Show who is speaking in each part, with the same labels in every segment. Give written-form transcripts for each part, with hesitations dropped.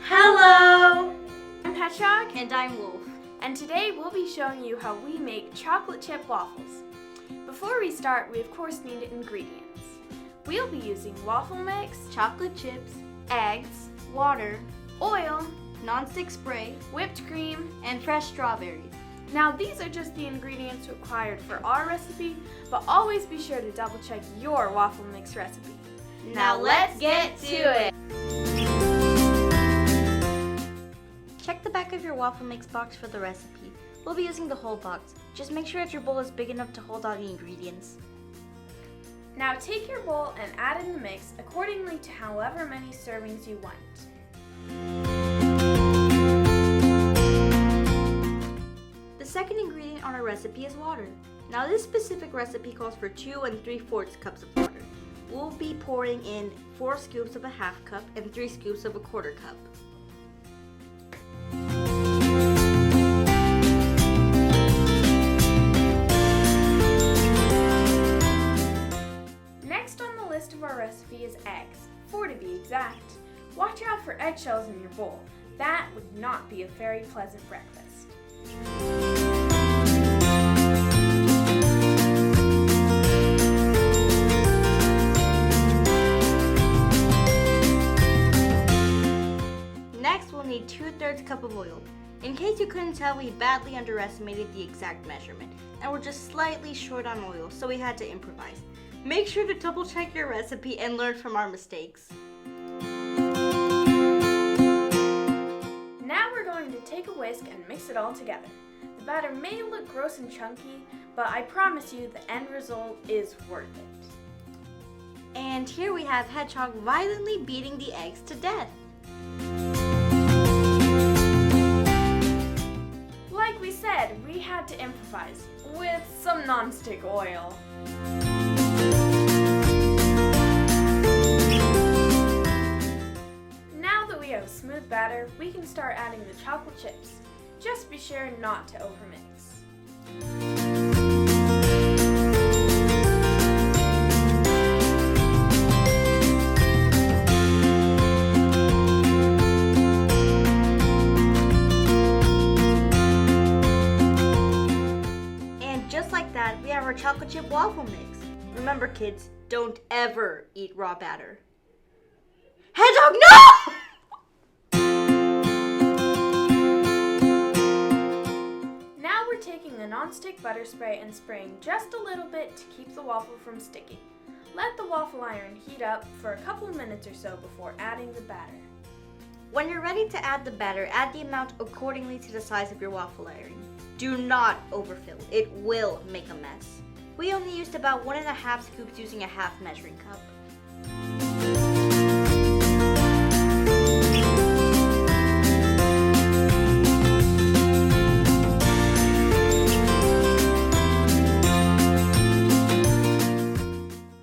Speaker 1: Hello!
Speaker 2: I'm Hedgehog
Speaker 1: And I'm Wolf.
Speaker 2: and today we'll be showing you how we make chocolate chip waffles. Before we start, we of course need ingredients. We'll be using waffle mix,
Speaker 1: Chocolate chips,
Speaker 2: eggs,
Speaker 1: water,
Speaker 2: oil,
Speaker 1: nonstick spray,
Speaker 2: whipped cream.
Speaker 1: and fresh strawberries.
Speaker 2: Now these are just the ingredients required for our recipe, but always be sure to double check your waffle mix recipe.
Speaker 1: Now let's get to it! Check the back of your waffle mix box for the recipe. We'll be using the whole box. Just make sure that your bowl is big enough to hold all the ingredients.
Speaker 2: Now take your bowl and add in the mix accordingly to however many servings you want.
Speaker 1: The second ingredient on our recipe is water. Now this specific recipe calls for 2 3/4 cups of water. We'll be pouring in 4 scoops of a half cup and 3 scoops of a quarter cup.
Speaker 2: Next on the list of our recipe is eggs, 4 to be exact. Watch out for eggshells in your bowl. That would not be a very pleasant breakfast.
Speaker 1: Next, we'll need 2/3 cup of oil. In case you couldn't tell, we badly underestimated the exact measurement, and we're just slightly short on oil, so we had to improvise. Make sure to double check your recipe and learn from our mistakes.
Speaker 2: Now we're going to take a whisk and mix it all together. The batter may look gross and chunky, but I promise you the end result is worth it.
Speaker 1: And here we have Hedgehog violently beating the eggs to death.
Speaker 2: Like we said, we had to improvise with some nonstick oil. Now that we have a smooth batter, we can start adding the chocolate chips. Just be sure not to overmix.
Speaker 1: Just like that, we have our chocolate chip waffle mix. Remember kids, don't ever eat raw batter. Hedgehog, no!
Speaker 2: Now we're taking the nonstick butter spray and spraying just a little bit to keep the waffle from sticking. Let the waffle iron heat up for a couple minutes or so before adding the batter.
Speaker 1: When you're ready to add the batter, add the amount accordingly to the size of your waffle iron. Do not overfill. It will make a mess. We only used about 1.5 scoops using a half measuring cup.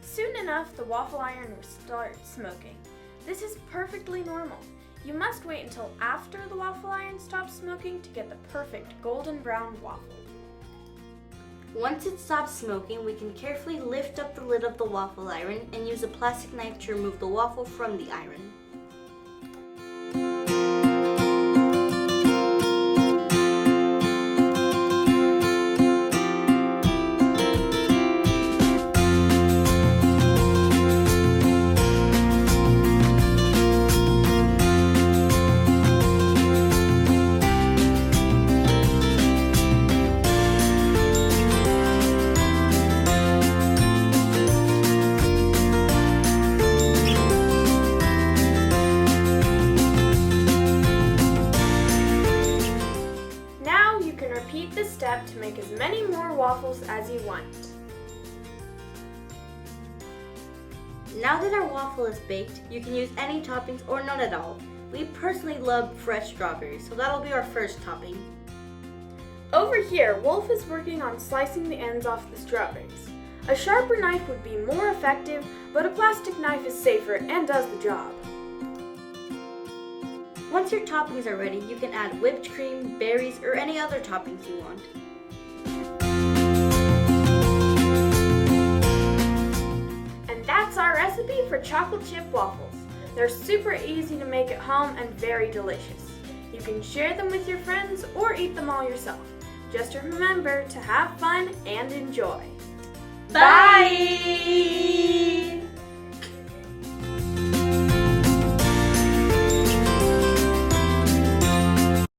Speaker 2: Soon enough, the waffle iron will start smoking. This is perfectly normal. You must wait until after the waffle iron stops smoking to get the perfect golden brown waffle.
Speaker 1: Once it stops smoking, we can carefully lift up the lid of the waffle iron and use a plastic knife to remove the waffle from the iron.
Speaker 2: Repeat this step to make as many more waffles as you want.
Speaker 1: Now that our waffle is baked, you can use any toppings or none at all. We personally love fresh strawberries, so that'll be our first topping.
Speaker 2: Over here, Wolf is working on slicing the ends off the strawberries. A sharper knife would be more effective, but a plastic knife is safer and does the job.
Speaker 1: Once your toppings are ready, you can add whipped cream, berries, or any other toppings you want.
Speaker 2: And that's our recipe for chocolate chip waffles. They're super easy to make at home and very delicious. You can share them with your friends or eat them all yourself. Just remember to have fun and enjoy.
Speaker 1: Bye!